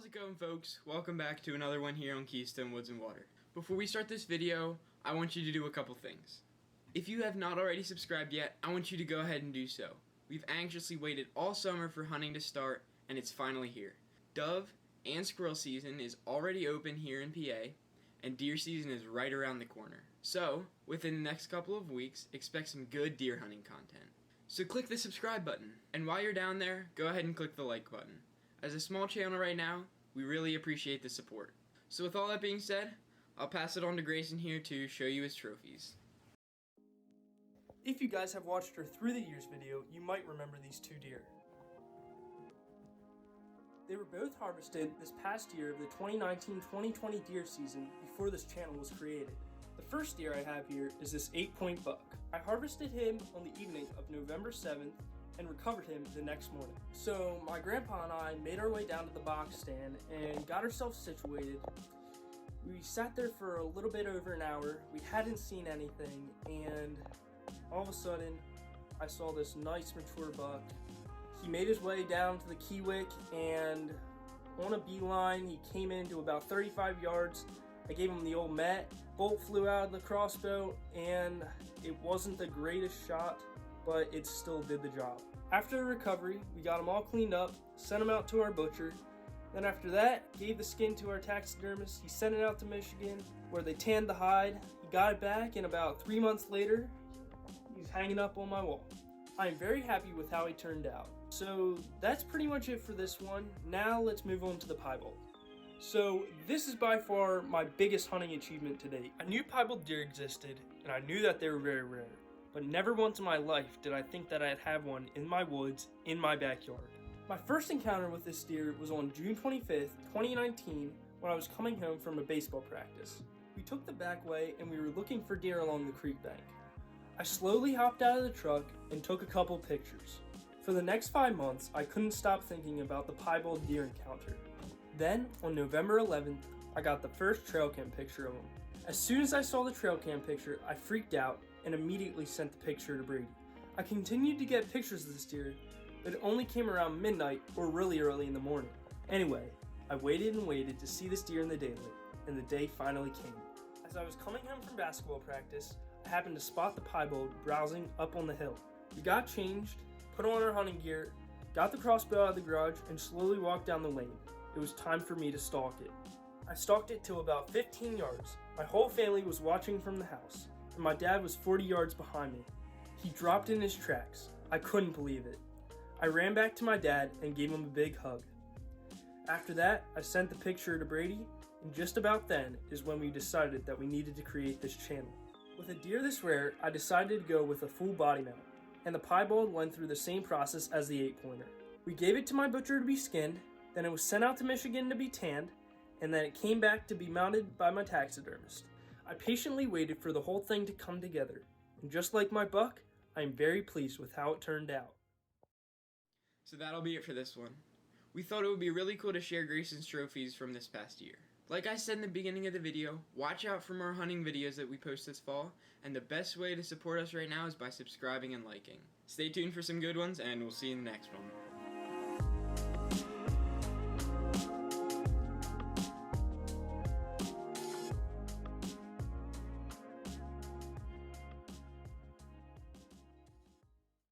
How's it going, folks? Welcome back to another one here on Keystone Woods and Water. Before we start this video, I want you to do a couple things. If you have not already subscribed yet, I want you to go ahead and do so. We've anxiously waited all summer for hunting to start, and it's finally here. Dove and squirrel season is already open here in PA, and deer season is right around the corner. So, within the next couple of weeks, expect some good deer hunting content. So click the subscribe button, and while you're down there, go ahead and click the like button. As a small channel right now, we really appreciate the support. So with all that being said, I'll pass it on to Grayson here to show you his trophies. If you guys have watched our Through the Years video, you might remember these two deer. They were both harvested this past year of the 2019-2020 deer season before this channel was created. The first deer I have here is this 8-point buck. I harvested him on the evening of November 7th and recovered him the next morning. So my grandpa and I made our way down to the box stand and got ourselves situated. We sat there for a little bit over an hour. We hadn't seen anything, and all of a sudden I saw this nice mature buck. He made his way down to the Kiewik, and on a beeline he came into about 35 yards. I gave him the old met. Bolt flew out of the crossbow, and it wasn't the greatest shot, but it still did the job. After the recovery, we got him all cleaned up, sent him out to our butcher. Then after that, gave the skin to our taxidermist. He sent it out to Michigan, where they tanned the hide. He got it back, and about 3 months later, he's hanging up on my wall. I am very happy with how he turned out. So that's pretty much it for this one. Now let's move on to the piebald. So this is by far my biggest hunting achievement to date. I knew piebald deer existed, and I knew that they were very rare. But never once in my life did I think that I'd have one in my woods, in my backyard. My first encounter with this deer was on June 25th, 2019, when I was coming home from a baseball practice. We took the back way and we were looking for deer along the creek bank. I slowly hopped out of the truck and took a couple pictures. For the next 5 months, I couldn't stop thinking about the piebald deer encounter. Then, on November 11th, I got the first trail cam picture of him. As soon as I saw the trail cam picture, I freaked out and immediately sent the picture to Brady. I continued to get pictures of this deer, but it only came around midnight or really early in the morning. Anyway, I waited and waited to see this deer in the daylight, and the day finally came. As I was coming home from basketball practice, I happened to spot the piebald browsing up on the hill. We got changed, put on our hunting gear, got the crossbow out of the garage, and slowly walked down the lane. It was time for me to stalk it. I stalked it to about 15 yards. My whole family was watching from the house, and my dad was 40 yards behind me. He dropped in his tracks. I couldn't believe it. I ran back to my dad and gave him a big hug. After that, I sent the picture to Brady, and just about then is when we decided that we needed to create this channel. With a deer this rare, I decided to go with a full body mount, and the piebald went through the same process as the 8-pointer. We gave it to my butcher to be skinned, then it was sent out to Michigan to be tanned, and then it came back to be mounted by my taxidermist. I patiently waited for the whole thing to come together, and just like my buck, I am very pleased with how it turned out. So that'll be it for this one. We thought it would be really cool to share Grayson's trophies from this past year. Like I said in the beginning of the video, watch out for more hunting videos that we post this fall, and the best way to support us right now is by subscribing and liking. Stay tuned for some good ones, and we'll see you in the next one.